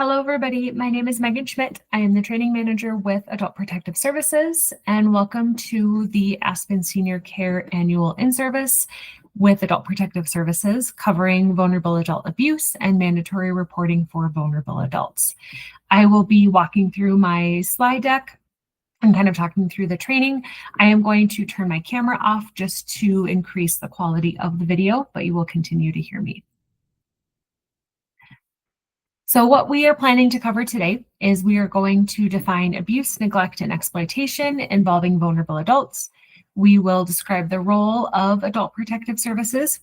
Hello, everybody. My name is Megan Schmidt. I am the training manager with Adult Protective Services, and welcome to the Aspen Senior Care Annual In-Service with Adult Protective Services, covering vulnerable adult abuse and mandatory reporting for vulnerable adults. I will be walking through my slide deck and kind of talking through the training. I am going to turn my camera off just to increase the quality of the video, but you will continue to hear me. So what we are planning to cover today is we are going to define abuse, neglect, and exploitation involving vulnerable adults. We will describe the role of Adult Protective Services.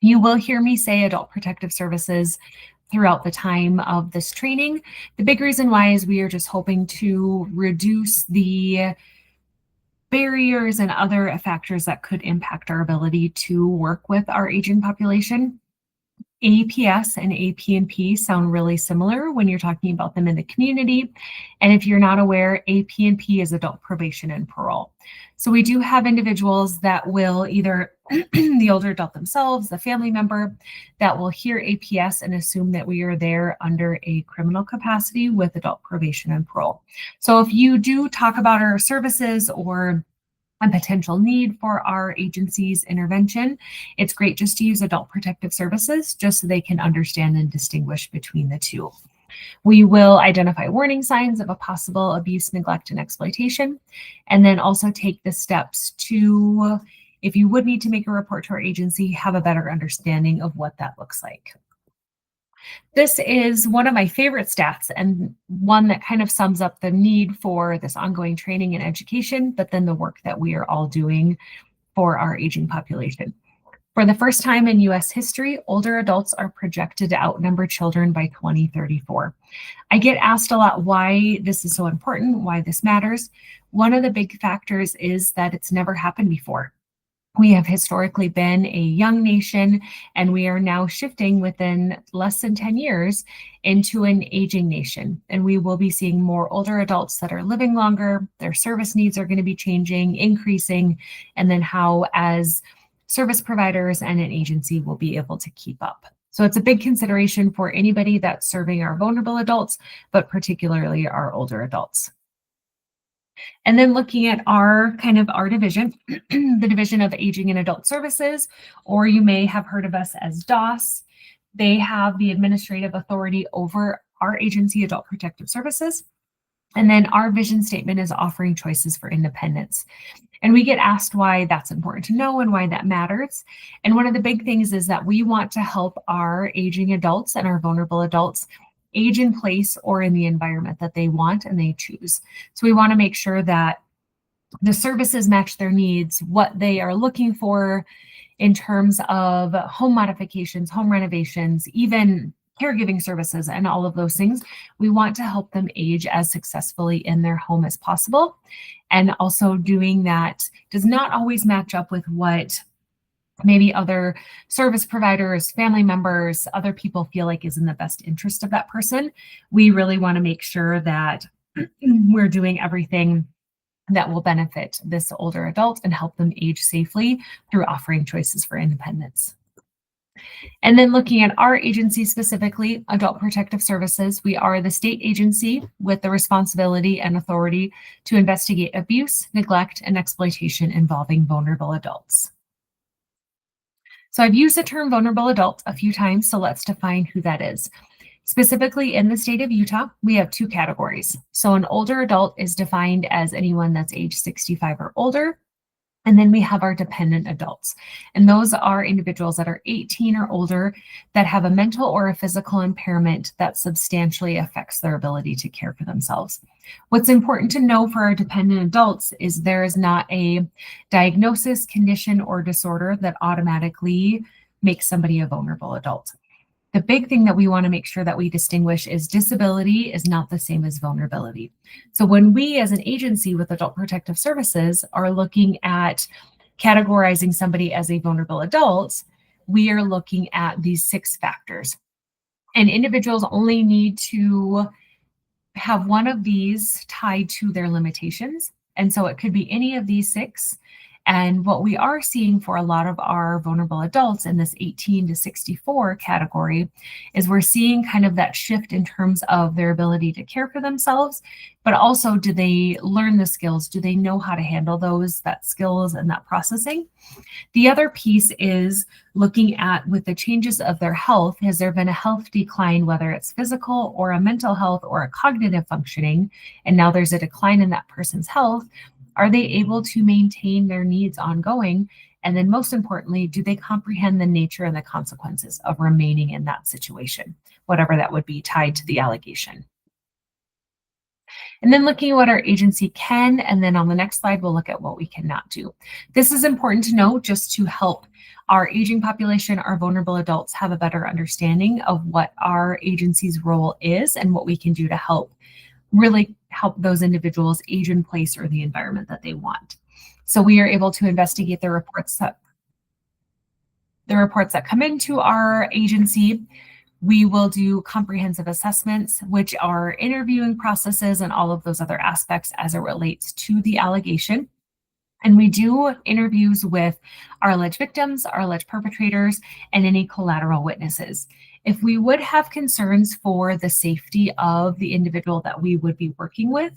You will hear me say Adult Protective Services throughout the time of this training. The big reason why is we are just hoping to reduce the barriers and other factors that could impact our ability to work with our aging population. APS and AP&P sound really similar when you're talking about them in the community. And if you're not aware, AP&P is adult probation and parole. So we do have individuals that will either the older adult themselves, the family member, that will hear APS and assume that we are there under a criminal capacity with adult probation and parole. So if you do talk about our services or a potential need for our agency's intervention, it's great just to use Adult Protective Services just so they can understand and distinguish between the two. We will identify warning signs of a possible abuse, neglect, and exploitation, and then also take the steps to, if you would need to make a report to our agency, have a better understanding of what that looks like. This is one of my favorite stats and one that kind of sums up the need for this ongoing training and education, but then the work that we are all doing for our aging population. For the first time in US history, older adults are projected to outnumber children by 2034. I get asked a lot why this is so important, why this matters. One of the big factors is that it's never happened before. We have historically been a young nation, and we are now shifting within less than 10 years into an aging nation. And we will be seeing more older adults that are living longer. Their service needs are going to be changing, increasing, and then how as service providers and an agency will be able to keep up. So it's a big consideration for anybody that's serving our vulnerable adults, but particularly our older adults. And then looking at our division, the Division of Aging and Adult Services, or you may have heard of us as DOS. They have the administrative authority over our agency, Adult Protective Services. And then our vision statement is offering choices for independence. And we get asked why that's important to know and why that matters. And one of the big things is that we want to help our aging adults and our vulnerable adults age in place or in the environment that they want and they choose. So we want to make sure that the services match their needs, what they are looking for in terms of home modifications, home renovations, even caregiving services and all of those things. We want to help them age as successfully in their home as possible. And also doing that does not always match up with what maybe other service providers, family members, other people feel like is in the best interest of that person. We really want to make sure that we're doing everything that will benefit this older adult and help them age safely through offering choices for independence. And then looking at our agency specifically, Adult Protective Services, we are the state agency with the responsibility and authority to investigate abuse, neglect, and exploitation involving vulnerable adults. So I've used the term vulnerable adult a few times, so let's define who that is. Specifically in the state of Utah, we have two categories. So an older adult is defined as anyone that's age 65 or older. And then we have our dependent adults. And those are individuals that are 18 or older that have a mental or a physical impairment that substantially affects their ability to care for themselves. What's important to know for our dependent adults is there is not a diagnosis, condition, or disorder that automatically makes somebody a vulnerable adult. The big thing that we want to make sure that we distinguish is disability is not the same as vulnerability. So when we as an agency with Adult Protective Services are looking at categorizing somebody as a vulnerable adult, we are looking at these 6 factors. And individuals only need to have one of these tied to their limitations. And so it could be any of these 6. And what we are seeing for a lot of our vulnerable adults in this 18 to 64 category is we're seeing kind of that shift in terms of their ability to care for themselves, but also do they learn the skills? Do they know how to handle that skills and that processing? The other piece is looking at with the changes of their health, has there been a health decline, whether it's physical or a mental health or a cognitive functioning, and now there's a decline in that person's health? Are they able to maintain their needs ongoing? And then most importantly, do they comprehend the nature and the consequences of remaining in that situation, whatever that would be tied to the allegation? And then looking at what our agency can, and then on the next slide, we'll look at what we cannot do. This is important to know just to help our aging population, our vulnerable adults have a better understanding of what our agency's role is and what we can do to really help those individuals age in place or the environment that they want. So we are able to investigate the reports that come into our agency. We will do comprehensive assessments, which are interviewing processes and all of those other aspects as it relates to the allegation. And we do interviews with our alleged victims, our alleged perpetrators, and any collateral witnesses. If we would have concerns for the safety of the individual that we would be working with,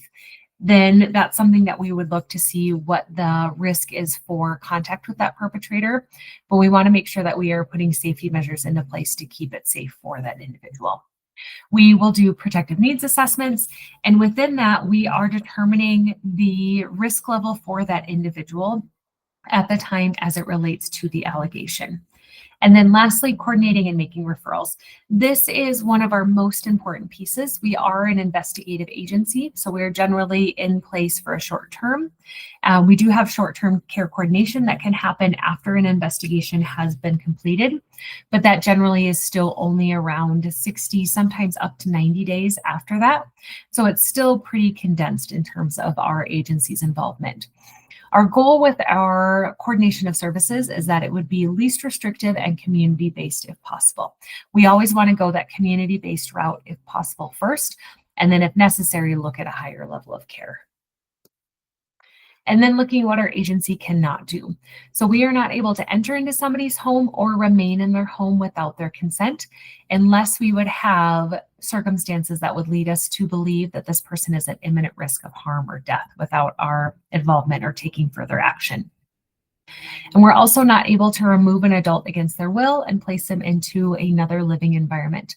then that's something that we would look to see what the risk is for contact with that perpetrator. But we want to make sure that we are putting safety measures into place to keep it safe for that individual. We will do protective needs assessments, and within that, we are determining the risk level for that individual at the time as it relates to the allegation. And then lastly, coordinating and making referrals. This is one of our most important pieces. We are an investigative agency, so we're generally in place for a short term. We do have short-term care coordination that can happen after an investigation has been completed, but that generally is still only around 60, sometimes up to 90 days after that. So it's still pretty condensed in terms of our agency's involvement. Our goal with our coordination of services is that it would be least restrictive and community-based if possible. We always want to go that community-based route if possible first, and then if necessary, look at a higher level of care. And then looking at what our agency cannot do. So we are not able to enter into somebody's home or remain in their home without their consent unless we would have circumstances that would lead us to believe that this person is at imminent risk of harm or death without our involvement or taking further action. And we're also not able to remove an adult against their will and place them into another living environment.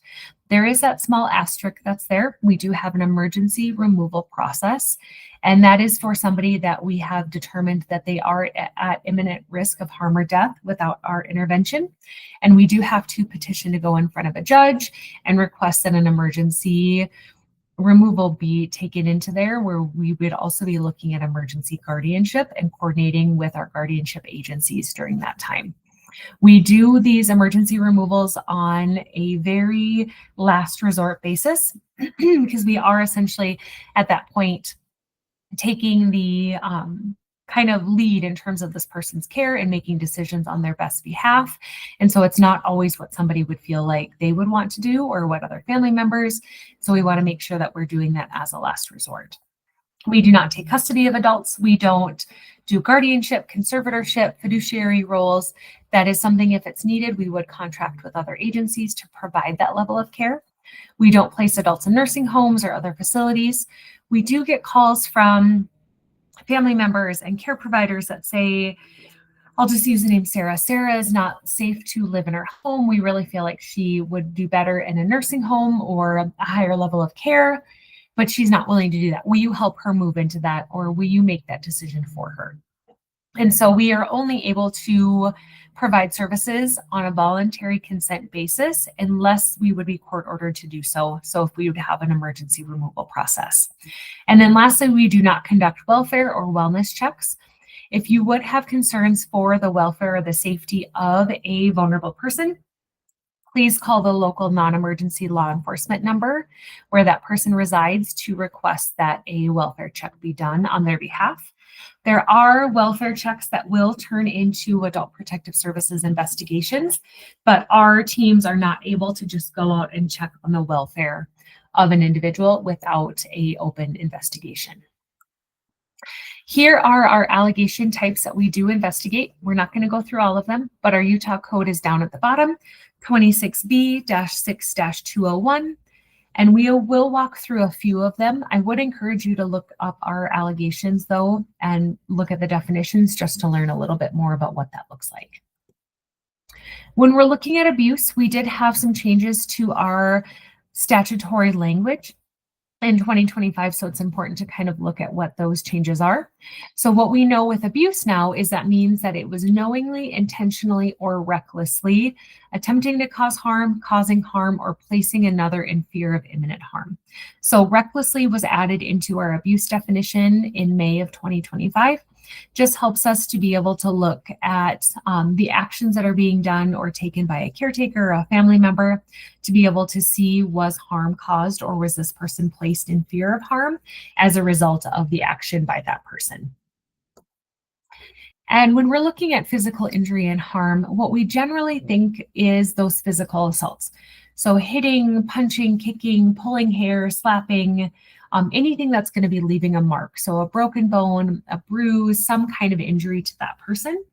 There is that small asterisk that's there. We do have an emergency removal process, and that is for somebody that we have determined that they are at imminent risk of harm or death without our intervention. And we do have to petition to go in front of a judge and request that an emergency removal be taken into there, where we would also be looking at emergency guardianship and coordinating with our guardianship agencies during that time. We do these emergency removals on a very last resort basis because we are essentially at that point taking the kind of lead in terms of this person's care and making decisions on their best behalf. And so it's not always what somebody would feel like they would want to do or what other family members. So we want to make sure that we're doing that as a last resort. We do not take custody of adults. We don't do guardianship, conservatorship, fiduciary roles. That is something, if it's needed, we would contract with other agencies to provide that level of care. We don't place adults in nursing homes or other facilities. We do get calls from family members and care providers that say, I'll just use the name Sarah. Sarah is not safe to live in her home. We really feel like she would do better in a nursing home or a higher level of care, but she's not willing to do that. Will you help her move into that, or will you make that decision for her? And so we are only able to provide services on a voluntary consent basis unless we would be court ordered to do so. So if we would have an emergency removal process. And then lastly, we do not conduct welfare or wellness checks. If you would have concerns for the welfare or the safety of a vulnerable person, please call the local non-emergency law enforcement number where that person resides to request that a welfare check be done on their behalf. There are welfare checks that will turn into Adult Protective Services investigations, but our teams are not able to just go out and check on the welfare of an individual without an open investigation. Here are our allegation types that we do investigate. We're not going to go through all of them, but our Utah code is down at the bottom, 26B-6-201. And we will walk through a few of them. I would encourage you to look up our allegations though, and look at the definitions just to learn a little bit more about what that looks like. When we're looking at abuse, we did have some changes to our statutory language in 2025, so it's important to kind of look at what those changes are. So what we know with abuse now is that means that it was knowingly, intentionally, or recklessly attempting to cause harm, causing harm, or placing another in fear of imminent harm. So recklessly was added into our abuse definition in May of 2025. Just helps us to be able to look at the actions that are being done or taken by a caretaker or a family member to be able to see, was harm caused or was this person placed in fear of harm as a result of the action by that person. And when we're looking at physical injury and harm, what we generally think is those physical assaults. So hitting, punching, kicking, pulling hair, slapping, anything that's going to be leaving a mark. So a broken bone, a bruise, some kind of injury to that person.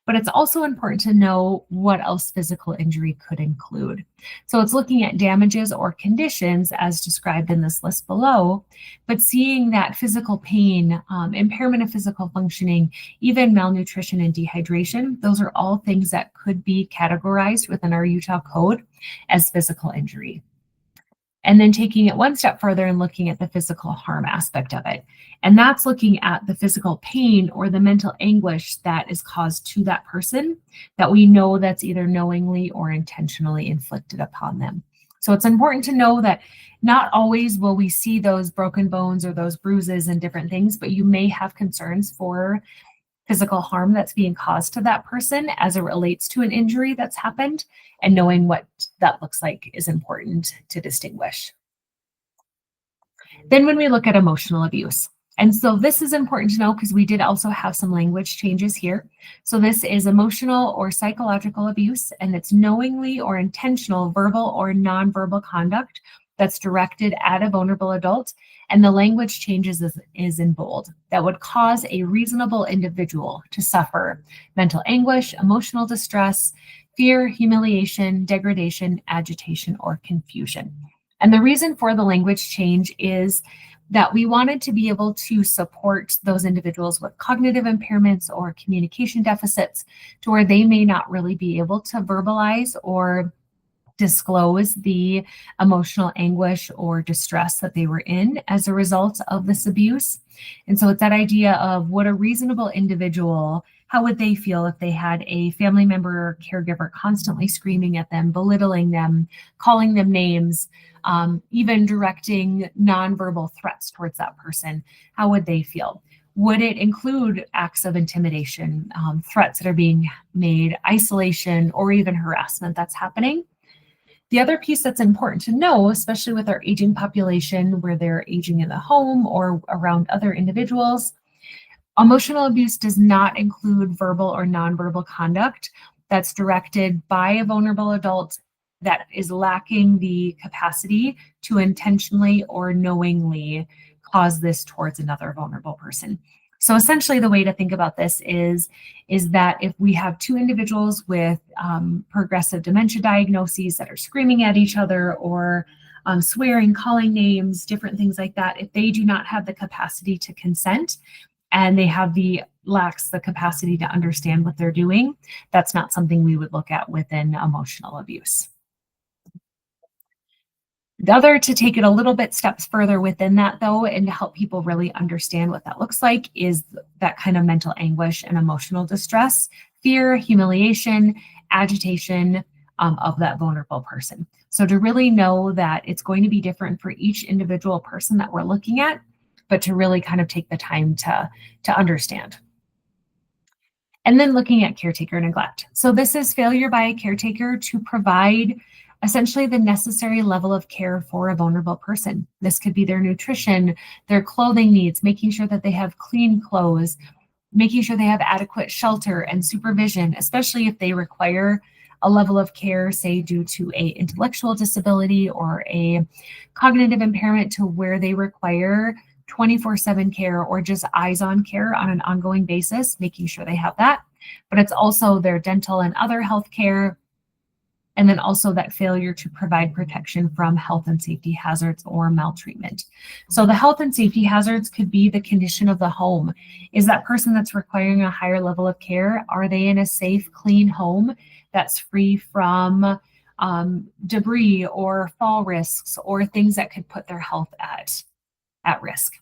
But it's also important to know what else physical injury could include. So it's looking at damages or conditions as described in this list below, but seeing that physical pain, impairment of physical functioning, even malnutrition and dehydration, those are all things that could be categorized within our Utah code as physical injury. And then taking it one step further and looking at the physical harm aspect of it. And that's looking at the physical pain or the mental anguish that is caused to that person that we know that's either knowingly or intentionally inflicted upon them. So it's important to know that not always will we see those broken bones or those bruises and different things, but you may have concerns for physical harm that's being caused to that person as it relates to an injury that's happened, and knowing what that looks like is important to distinguish. Then when we look at emotional abuse, and so this is important to know because we did also have some language changes here. So this is emotional or psychological abuse, and it's knowingly or intentional verbal or nonverbal conduct that's directed at a vulnerable adult, and the language changes is in bold, that would cause a reasonable individual to suffer mental anguish, emotional distress, fear, humiliation, degradation, agitation, or confusion. And the reason for the language change is that we wanted to be able to support those individuals with cognitive impairments or communication deficits to where they may not really be able to verbalize or disclose the emotional anguish or distress that they were in as a result of this abuse. And so it's that idea of what a reasonable individual, how would they feel if they had a family member or caregiver constantly screaming at them, belittling them, calling them names, even directing nonverbal threats towards that person? How would they feel? Would it include acts of intimidation, threats that are being made, isolation, or even harassment that's happening? The other piece that's important to know, especially with our aging population where they're aging in the home or around other individuals, emotional abuse does not include verbal or nonverbal conduct that's directed by a vulnerable adult that is lacking the capacity to intentionally or knowingly cause this towards another vulnerable person. So essentially the way to think about this is that if we have two individuals with progressive dementia diagnoses that are screaming at each other or swearing, calling names, different things like that, if they do not have the capacity to consent and they have lacks the capacity to understand what they're doing, that's not something we would look at within emotional abuse. The other, to take it a little bit steps further within that though, and to help people really understand what that looks like, is that kind of mental anguish and emotional distress, fear, humiliation, agitation of that vulnerable person. So to really know that it's going to be different for each individual person that we're looking at, but to really kind of take the time to understand. And then looking at caretaker neglect. So this is failure by a caretaker to provide essentially the necessary level of care for a vulnerable person. This could be their nutrition, their clothing needs, making sure that they have clean clothes, making sure they have adequate shelter and supervision, especially if they require a level of care, say due to a intellectual disability or a cognitive impairment to where they require 24/7 care or just eyes on care on an ongoing basis, making sure they have that. But it's also their dental and other health care, and then also that failure to provide protection from health and safety hazards or maltreatment. So the health and safety hazards could be the condition of the home. Is that person that's requiring a higher level of care, are they in a safe, clean home that's free from debris or fall risks or things that could put their health at risk?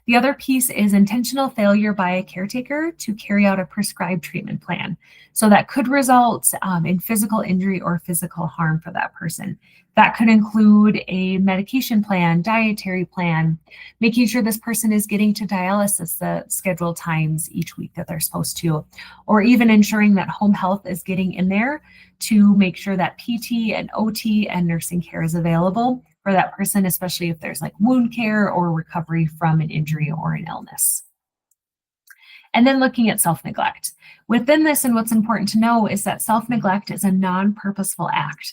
The other piece is intentional failure by a caretaker to carry out a prescribed treatment plan. So that could result in physical injury or physical harm for that person. That could include a medication plan, dietary plan, making sure this person is getting to dialysis the scheduled times each week that they're supposed to, or even ensuring that home health is getting in there to make sure that PT and OT and nursing care is available for that person, especially if there's like wound care or recovery from an injury or an illness. And then looking at self-neglect. Within this, and what's important to know is that self-neglect is a non-purposeful act,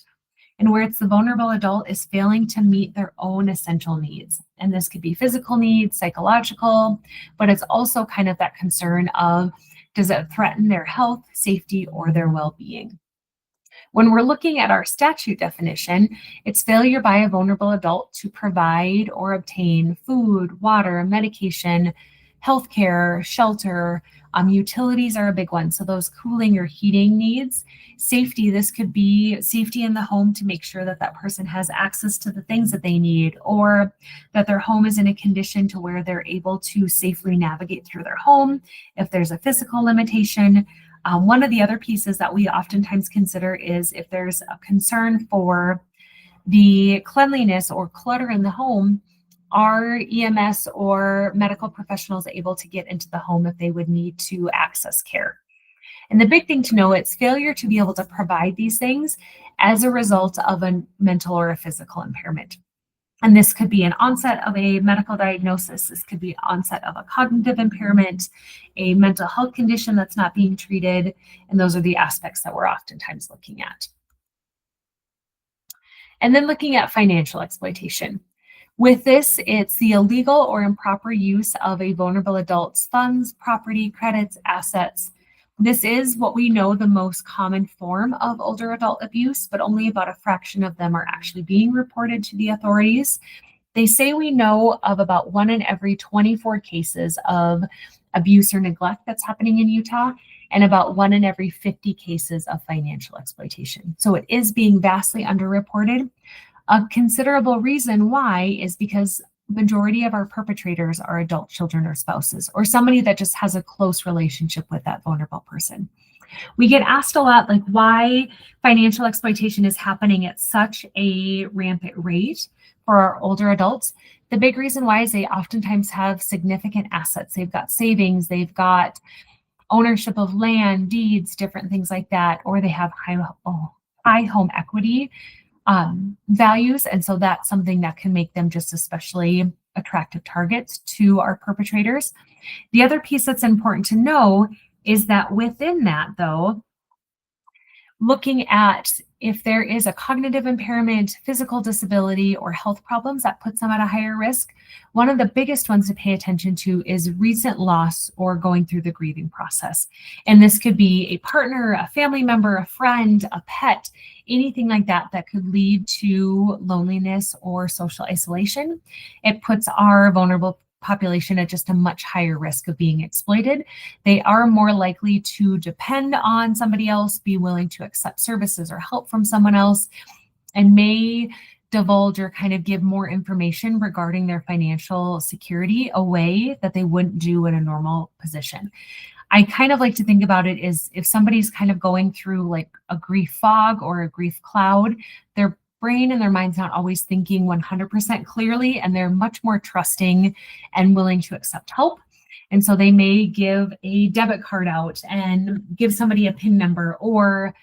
and where it's the vulnerable adult is failing to meet their own essential needs. And this could be physical needs, psychological, but it's also kind of that concern of, does it threaten their health, safety, or their well-being? When we're looking at our statute definition, it's failure by a vulnerable adult to provide or obtain food, water, medication, healthcare, shelter. Utilities are a big one. So those cooling or heating needs. Safety, this could be safety in the home to make sure that that person has access to the things that they need, or that their home is in a condition to where they're able to safely navigate through their home. If there's a physical limitation, one of the other pieces that we oftentimes consider is if there's a concern for the cleanliness or clutter in the home, are EMS or medical professionals able to get into the home if they would need to access care? And the big thing to know, it's failure to be able to provide these things as a result of a mental or a physical impairment. And this could be an onset of a medical diagnosis. This could be onset of a cognitive impairment, a mental health condition that's not being treated. And those are the aspects that we're oftentimes looking at. And then looking at financial exploitation. With this, it's the illegal or improper use of a vulnerable adult's funds, property, credits, assets. This is what we know the most common form of older adult abuse, but only about a fraction of them are actually being reported to the authorities. They say we know of about 1 in every 24 cases of abuse or neglect that's happening in Utah, and about 1 in every 50 cases of financial exploitation. So it is being vastly underreported. A considerable reason why is because majority of our perpetrators are adult children or spouses, or somebody that just has a close relationship with that vulnerable person. We get asked a lot, like, why financial exploitation is happening at such a rampant rate for our older adults. The big reason why is they oftentimes have significant assets. They've got savings, they've got ownership of land, deeds, different things like that, or they have high home equity values. And so that's something that can make them just especially attractive targets to our perpetrators. The other piece that's important to know is that within that, though, looking at if there is a cognitive impairment, physical disability, or health problems that puts them at a higher risk, one of the biggest ones to pay attention to is recent loss or going through the grieving process. And this could be a partner, a family member, a friend, a pet, anything like that that could lead to loneliness or social isolation. It puts our vulnerable population at just a much higher risk of being exploited. They are more likely to depend on somebody else, be willing to accept services or help from someone else, and may divulge or kind of give more information regarding their financial security a way that they wouldn't do in a normal position. I kind of like to think about it as if somebody's kind of going through like a grief fog or a grief cloud, their brain and their mind's not always thinking 100% clearly, and they're much more trusting and willing to accept help. And so they may give a debit card out and give somebody a PIN number, or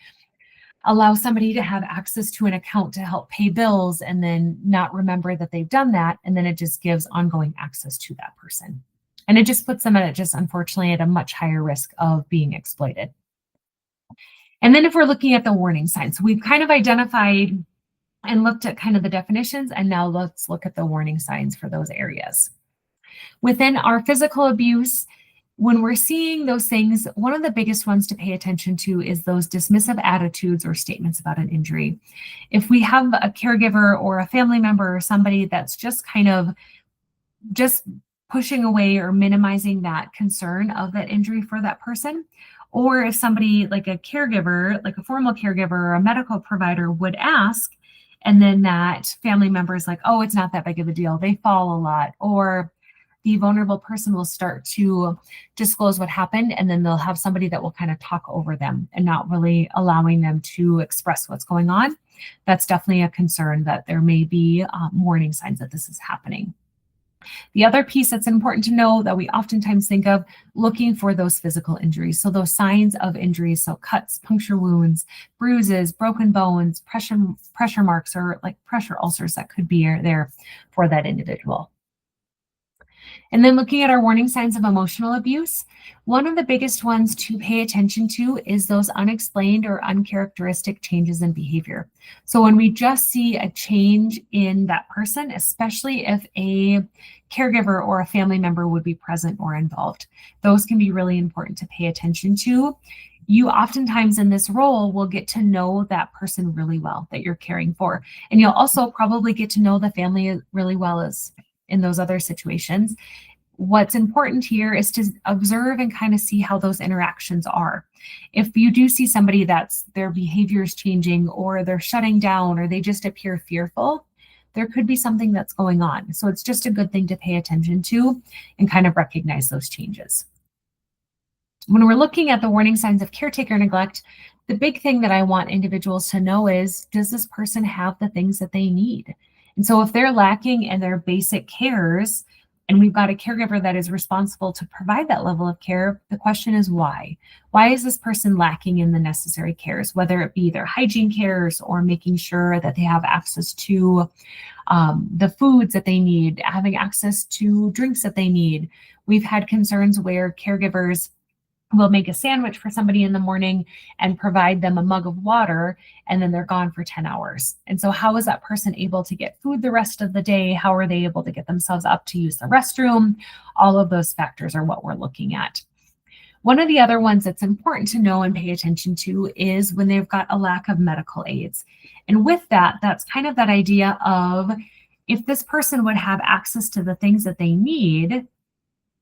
allow somebody to have access to an account to help pay bills and then not remember that they've done that. And then it just gives ongoing access to that person. And it just puts them at unfortunately at a much higher risk of being exploited. And then if we're looking at the warning signs, we've kind of identified and looked at kind of the definitions, and now let's look at the warning signs for those areas. Within our physical abuse, when we're seeing those things, one of the biggest ones to pay attention to is those dismissive attitudes or statements about an injury. If we have a caregiver or a family member or somebody that's just kind of just pushing away or minimizing that concern of that injury for that person, or if somebody like a caregiver, like a formal caregiver or a medical provider would ask, and then that family member is like, oh, it's not that big of a deal, they fall a lot, or the vulnerable person will start to disclose what happened, and then they'll have somebody that will kind of talk over them and not really allowing them to express what's going on. That's definitely a concern that there may be warning signs that this is happening. The other piece that's important to know that we oftentimes think of, looking for those physical injuries. So those signs of injuries, so cuts, puncture wounds, bruises, broken bones, pressure marks, or like pressure ulcers that could be there for that individual. And then looking at our warning signs of emotional abuse, one of the biggest ones to pay attention to is those unexplained or uncharacteristic changes in behavior. So when we just see a change in that person, especially if a caregiver or a family member would be present or involved, those can be really important to pay attention to. You oftentimes in this role will get to know that person really well that you're caring for. And you'll also probably get to know the family really well as in those other situations. What's important here is to observe and kind of see how those interactions are. If you do see somebody that's their behavior is changing, or they're shutting down, or they just appear fearful, there could be something that's going on. So it's just a good thing to pay attention to and kind of recognize those changes. When we're looking at the warning signs of caretaker neglect, the big thing that I want individuals to know is, does this person have the things that they need? And so if they're lacking in their basic cares, and we've got a caregiver that is responsible to provide that level of care, the question is why? Why is this person lacking in the necessary cares, whether it be their hygiene cares or making sure that they have access to the foods that they need, having access to drinks that they need. We've had concerns where caregivers will make a sandwich for somebody in the morning and provide them a mug of water, and then they're gone for 10 hours. And so how is that person able to get food the rest of the day? How are they able to get themselves up to use the restroom? All of those factors are what we're looking at. One of the other ones that's important to know and pay attention to is when they've got a lack of medical aids. And with that, that's kind of that idea of, if this person would have access to the things that they need,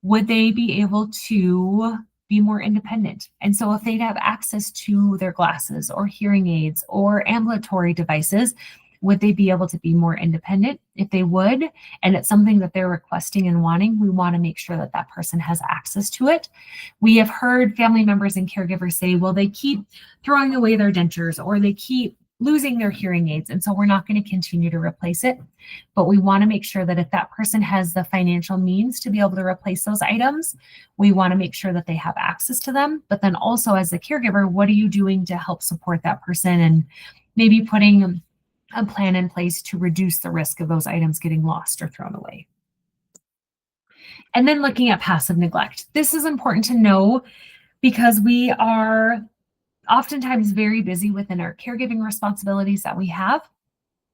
would they be able to be more independent? And so if they'd have access to their glasses or hearing aids or ambulatory devices, would they be able to be more independent? If they would, and it's something that they're requesting and wanting, we want to make sure that that person has access to it. We have heard family members and caregivers say, well, they keep throwing away their dentures, or they keep losing their hearing aids, and so we're not going to continue to replace it. But we want to make sure that if that person has the financial means to be able to replace those items, we want to make sure that they have access to them. But then also, as the caregiver, what are you doing to help support that person, and maybe putting a plan in place to reduce the risk of those items getting lost or thrown away. And then looking at passive neglect. This is important to know because we are oftentimes very busy within our caregiving responsibilities that we have,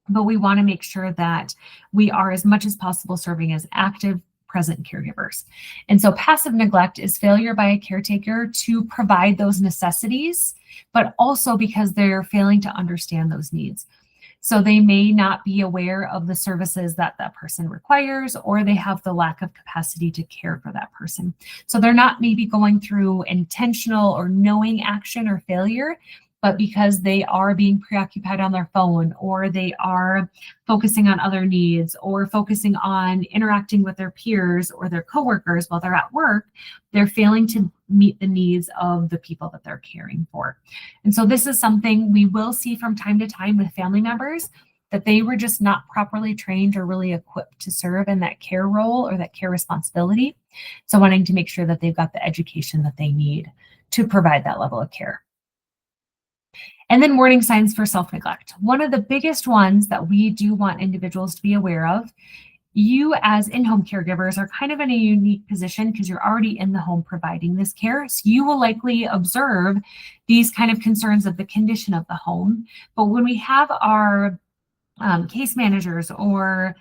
but we want to make sure that we are, as much as possible, serving as active, present caregivers. And so passive neglect is failure by a caretaker to provide those necessities, but also because they're failing to understand those needs. So they may not be aware of the services that that person requires, or they have the lack of capacity to care for that person. So they're not maybe going through intentional or knowing action or failure, but because they are being preoccupied on their phone, or they are focusing on other needs, or focusing on interacting with their peers or their coworkers while they're at work, they're failing to meet the needs of the people that they're caring for. And so this is something we will see from time to time with family members, that they were just not properly trained or really equipped to serve in that care role or that care responsibility. So wanting to make sure that they've got the education that they need to provide that level of care. And then warning signs for self-neglect. One of the biggest ones that we do want individuals to be aware of, you as in-home caregivers are kind of in a unique position because you're already in the home providing this care. So you will likely observe these kind of concerns of the condition of the home. But when we have our case managers or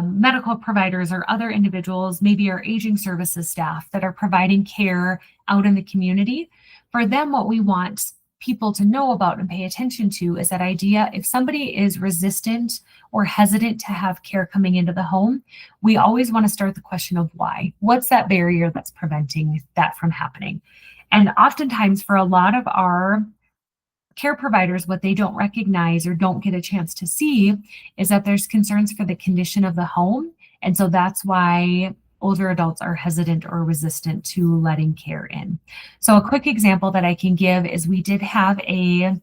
medical providers or other individuals, maybe our aging services staff that are providing care out in the community. For them, what we want people to know about and pay attention to is that idea if somebody is resistant or hesitant to have care coming into the home, we always want to start the question of why. What's that barrier that's preventing that from happening? And oftentimes, for a lot of our care providers, what they don't recognize or don't get a chance to see is that there's concerns for the condition of the home. And so that's why older adults are hesitant or resistant to letting care in. So a quick example that I can give is we did have a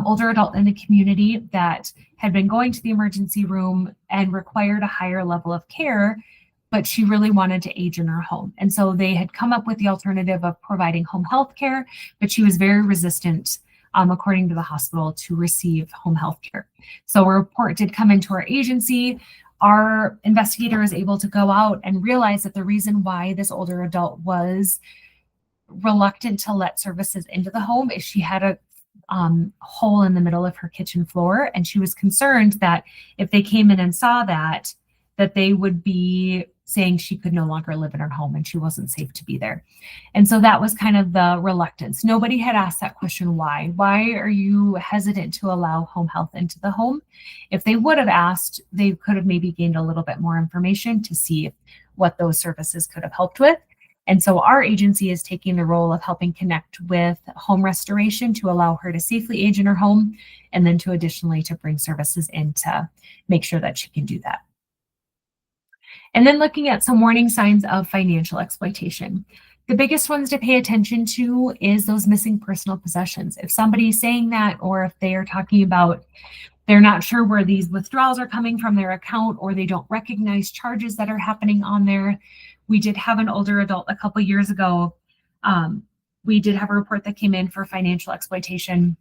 older adult in the community that had been going to the emergency room and required a higher level of care, but she really wanted to age in her home. And so they had come up with the alternative of providing home health care, but she was very resistant, according to the hospital, to receive home health care. So a report did come into our agency. Our investigator was able to go out and realize that the reason why this older adult was reluctant to let services into the home is she had a hole in the middle of her kitchen floor, and she was concerned that if they came in and saw that they would be saying she could no longer live in her home and she wasn't safe to be there. And so that was kind of the reluctance. Nobody had asked that question, why? Why are you hesitant to allow home health into the home? If they would have asked, they could have maybe gained a little bit more information to see what those services could have helped with. And so our agency is taking the role of helping connect with home restoration to allow her to safely age in her home, and then to additionally to bring services in to make sure that she can do that. And then looking at some warning signs of financial exploitation. The biggest ones to pay attention to is those missing personal possessions. If somebody's saying that, or if they are talking about they're not sure where these withdrawals are coming from their account, or they don't recognize charges that are happening on there. We did have an older adult a couple years ago. We did have a report that came in for financial exploitation.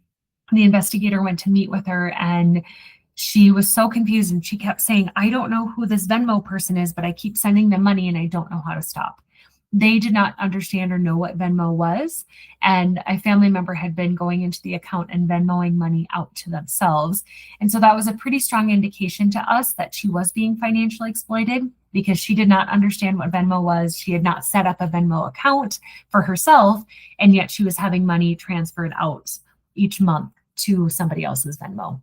The investigator went to meet with her, and she was so confused, and she kept saying, I don't know who this Venmo person is, but I keep sending them money and I don't know how to stop. They did not understand or know what Venmo was. And a family member had been going into the account and Venmoing money out to themselves. And so that was a pretty strong indication to us that she was being financially exploited, because she did not understand what Venmo was. She had not set up a Venmo account for herself, and yet she was having money transferred out each month to somebody else's Venmo.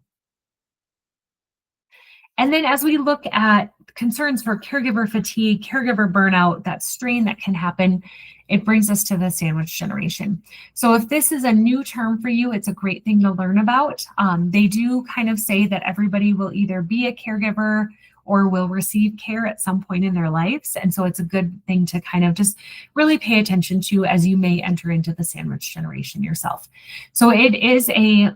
And then as we look at concerns for caregiver fatigue, caregiver burnout, that strain that can happen, it brings us to the sandwich generation. So if this is a new term for you, it's a great thing to learn about. They do kind of say that everybody will either be a caregiver or will receive care at some point in their lives. And so it's a good thing to kind of just really pay attention to as you may enter into the sandwich generation yourself. So it is a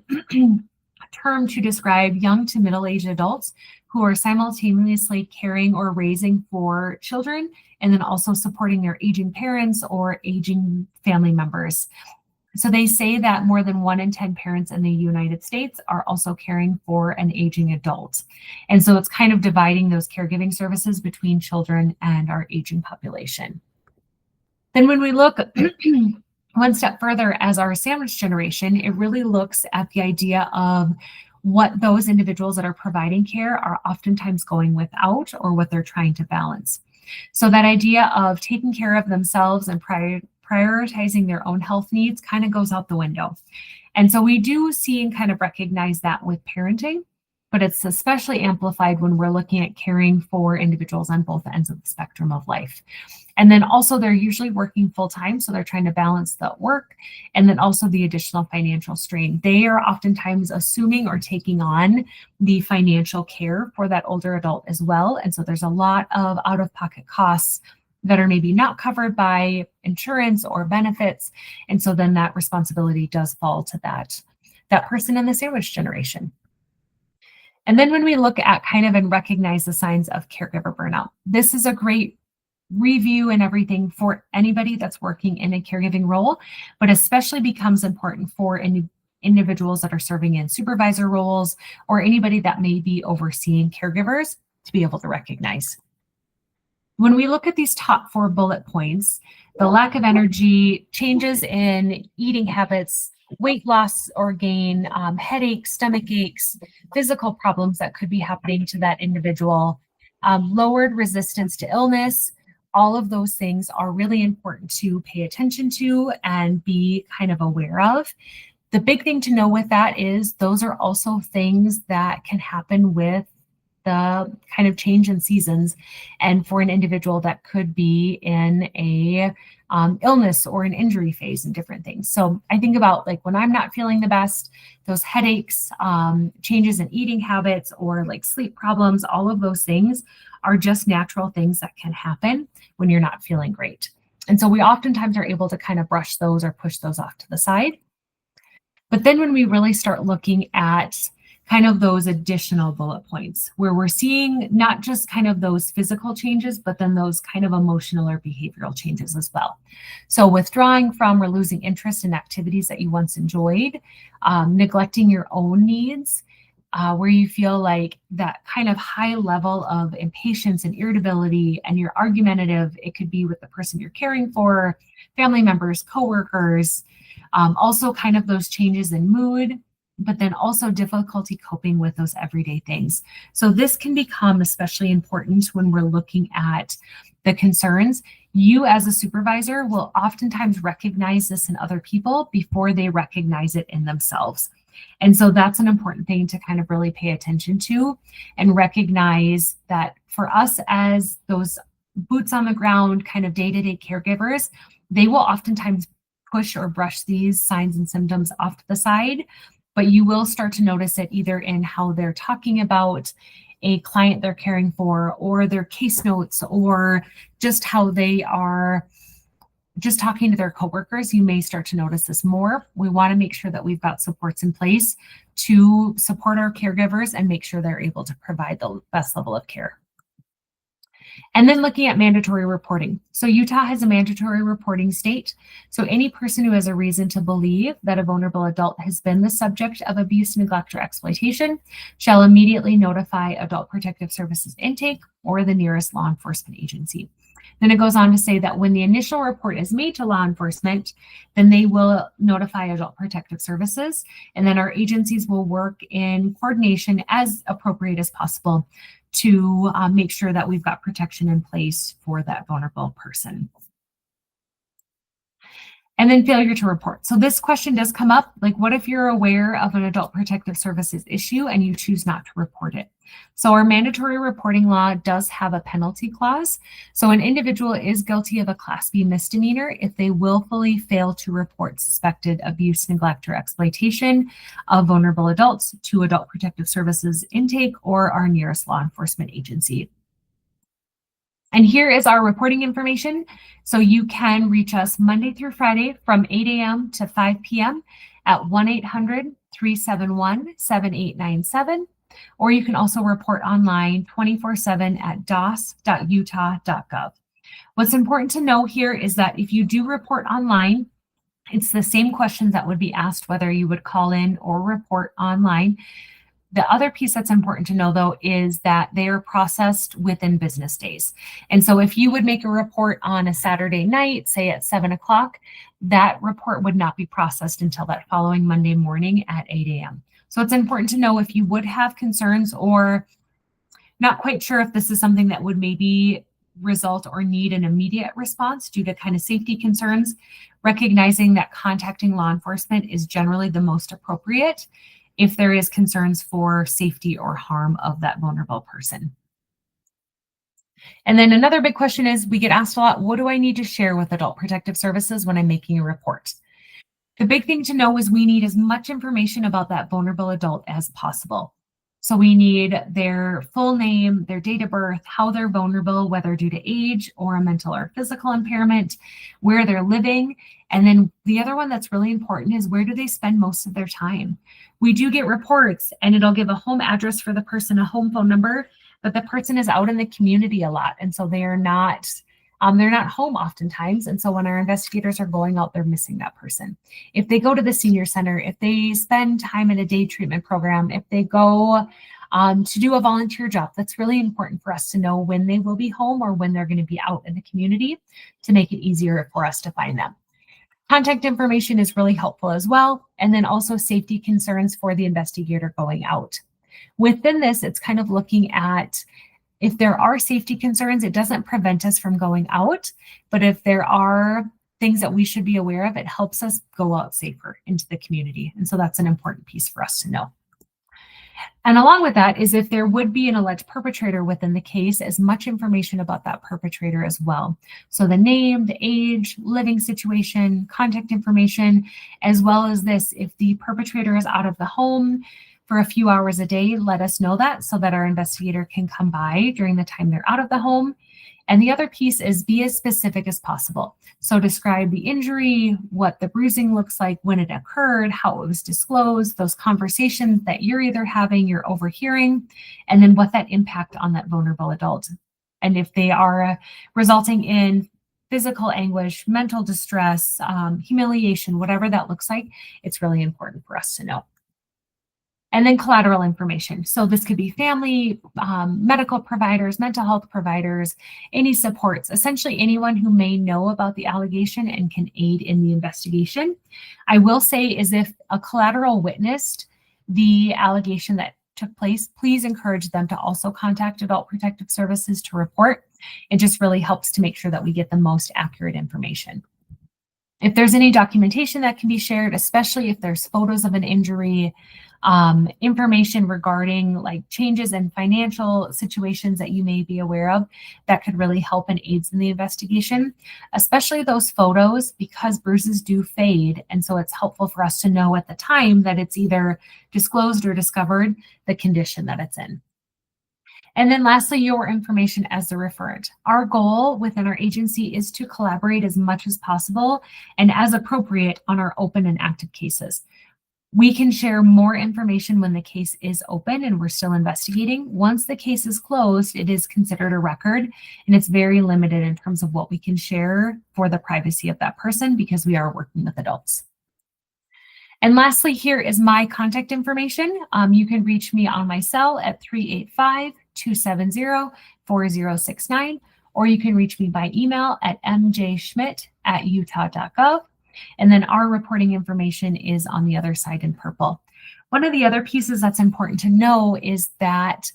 term to describe young to middle-aged adults who are simultaneously caring or raising for children, and then also supporting their aging parents or aging family members. So they say that more than 1 in 10 parents in the United States are also caring for an aging adult. And so it's kind of dividing those caregiving services between children and our aging population. Then when we look one step further as our sandwich generation, it really looks at the idea of what those individuals that are providing care are oftentimes going without, or what they're trying to balance. So that idea of taking care of themselves and prioritizing their own health needs kind of goes out the window. And so we do see and kind of recognize that with parenting, but it's especially amplified when we're looking at caring for individuals on both ends of the spectrum of life. And then also they're usually working full time, so they're trying to balance the work and then also the additional financial strain. They are oftentimes assuming or taking on the financial care for that older adult as well. And so there's a lot of out-of-pocket costs that are maybe not covered by insurance or benefits. And so then that responsibility does fall to that person in the sandwich generation. And then when we look at kind of and recognize the signs of caregiver burnout, this is a great review and everything for anybody that's working in a caregiving role, but especially becomes important for individuals that are serving in supervisor roles or anybody that may be overseeing caregivers to be able to recognize. When we look at these top 4 bullet points, the lack of energy, changes in eating habits, weight loss or gain, headaches, stomach aches, physical problems that could be happening to that individual, lowered resistance to illness. All of those things are really important to pay attention to and be kind of aware of. The big thing to know with that is those are also things that can happen with the kind of change in seasons. And for an individual that could be in a illness or an injury phase and different things. So I think about like when I'm not feeling the best, those headaches, changes in eating habits, or like sleep problems, all of those things are just natural things that can happen when you're not feeling great. And so we oftentimes are able to kind of brush those or push those off to the side. But then when we really start looking at kind of those additional bullet points where we're seeing not just kind of those physical changes, but then those kind of emotional or behavioral changes as well. So withdrawing from or losing interest in activities that you once enjoyed, neglecting your own needs, where you feel like that kind of high level of impatience and irritability, and you're argumentative. It could be with the person you're caring for, family members, coworkers, also kind of those changes in mood, but then also difficulty coping with those everyday things. So this can become especially important when we're looking at the concerns. You as a supervisor will oftentimes recognize this in other people before they recognize it in themselves. And so that's an important thing to kind of really pay attention to and recognize that for us as those boots on the ground kind of day-to-day caregivers, they will oftentimes push or brush these signs and symptoms off to the side, but you will start to notice it either in how they're talking about a client they're caring for, or their case notes, or just how they are just talking to their coworkers. You may start to notice this more. We want to make sure that we've got supports in place to support our caregivers and make sure they're able to provide the best level of care. And then looking at mandatory reporting. So Utah has a mandatory reporting state. So any person who has a reason to believe that a vulnerable adult has been the subject of abuse, neglect, or exploitation shall immediately notify Adult Protective Services intake or the nearest law enforcement agency. Then it goes on to say that when the initial report is made to law enforcement, then they will notify Adult Protective Services, and then our agencies will work in coordination as appropriate as possible to make sure that we've got protection in place for that vulnerable person. And then failure to report. So this question does come up, like what if you're aware of an Adult Protective Services issue and you choose not to report it? So our mandatory reporting law does have a penalty clause. So an individual is guilty of a Class B misdemeanor if they willfully fail to report suspected abuse, neglect, or exploitation of vulnerable adults to Adult Protective Services intake or our nearest law enforcement agency. And here is our reporting information. So you can reach us Monday through Friday from 8 a.m. to 5 p.m. at 1-800-371-7897. Or you can also report online 24/7 at dos.utah.gov. What's important to know here is that if you do report online, it's the same questions that would be asked whether you would call in or report online. The other piece that's important to know, though, is that they are processed within business days. And so if you would make a report on a Saturday night, say at 7 o'clock, that report would not be processed until that following Monday morning at 8 a.m. So it's important to know if you would have concerns or not quite sure if this is something that would maybe result or need an immediate response due to kind of safety concerns, recognizing that contacting law enforcement is generally the most appropriate if there is concerns for safety or harm of that vulnerable person. And then another big question is, we get asked a lot, what do I need to share with Adult Protective Services when I'm making a report? The big thing to know is we need as much information about that vulnerable adult as possible. So we need their full name, their date of birth, how they're vulnerable, whether due to age or a mental or physical impairment, where they're living. And then the other one that's really important is, where do they spend most of their time? We do get reports and it'll give a home address for the person, a home phone number, but the person is out in the community a lot. And so they're not home oftentimes. And so when our investigators are going out, they're missing that person. If they go to the senior center, if they spend time in a day treatment program, if they go to do a volunteer job, that's really important for us to know when they will be home or when they're going to be out in the community to make it easier for us to find them. Contact information is really helpful as well. And then also safety concerns for the investigator going out. Within this, it's kind of looking at if there are safety concerns, it doesn't prevent us from going out, but if there are things that we should be aware of, it helps us go out safer into the community. And so that's an important piece for us to know. And along with that is if there would be an alleged perpetrator within the case, as much information about that perpetrator as well. So the name, the age, living situation, contact information, as well as this, if the perpetrator is out of the home for a few hours a day, let us know that so that our investigator can come by during the time they're out of the home. And the other piece is be as specific as possible. So describe the injury, what the bruising looks like, when it occurred, how it was disclosed, those conversations that you're either having, you're overhearing, and then what that impact on that vulnerable adult. And if they are resulting in physical anguish, mental distress, humiliation, whatever that looks like, it's really important for us to know. And then collateral information. So this could be family, medical providers, mental health providers, any supports, essentially anyone who may know about the allegation and can aid in the investigation. I will say is if a collateral witnessed the allegation that took place, please encourage them to also contact Adult Protective Services to report. It just really helps to make sure that we get the most accurate information. If there's any documentation that can be shared, especially if there's photos of an injury, information regarding like changes in financial situations that you may be aware of, that could really help and aids in the investigation, especially those photos, because bruises do fade. And so it's helpful for us to know at the time that it's either disclosed or discovered the condition that it's in. And then lastly, your information as the referent. Our goal within our agency is to collaborate as much as possible and as appropriate on our open and active cases. We can share more information when the case is open and we're still investigating. Once the case is closed, it is considered a record, and it's very limited in terms of what we can share for the privacy of that person because we are working with adults. And lastly, here is my contact information. You can reach me on my cell at 385-270-4069, or you can reach me by email at mjschmidt@utah.gov. And then our reporting information is on the other side in purple. One of the other pieces that's important to know is that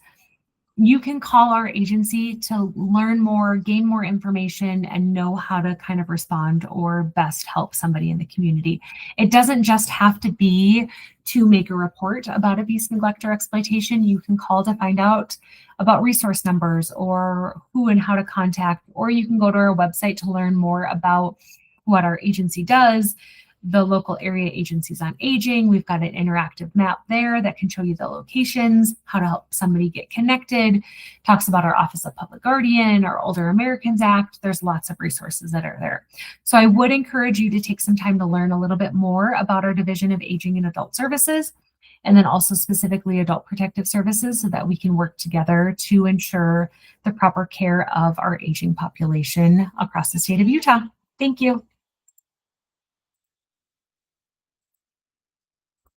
you can call our agency to learn more, gain more information, and know how to kind of respond or best help somebody in the community. It doesn't just have to be to make a report about abuse, neglect, or exploitation. You can call to find out about resource numbers or who and how to contact, or you can go to our website to learn more about what our agency does, the local area agencies on aging. We've got an interactive map there that can show you the locations, how to help somebody get connected, talks about our Office of Public Guardian, our Older Americans Act. There's lots of resources that are there. So I would encourage you to take some time to learn a little bit more about our Division of Aging and Adult Services, and then also specifically Adult Protective Services, so that we can work together to ensure the proper care of our aging population across the state of Utah. Thank you.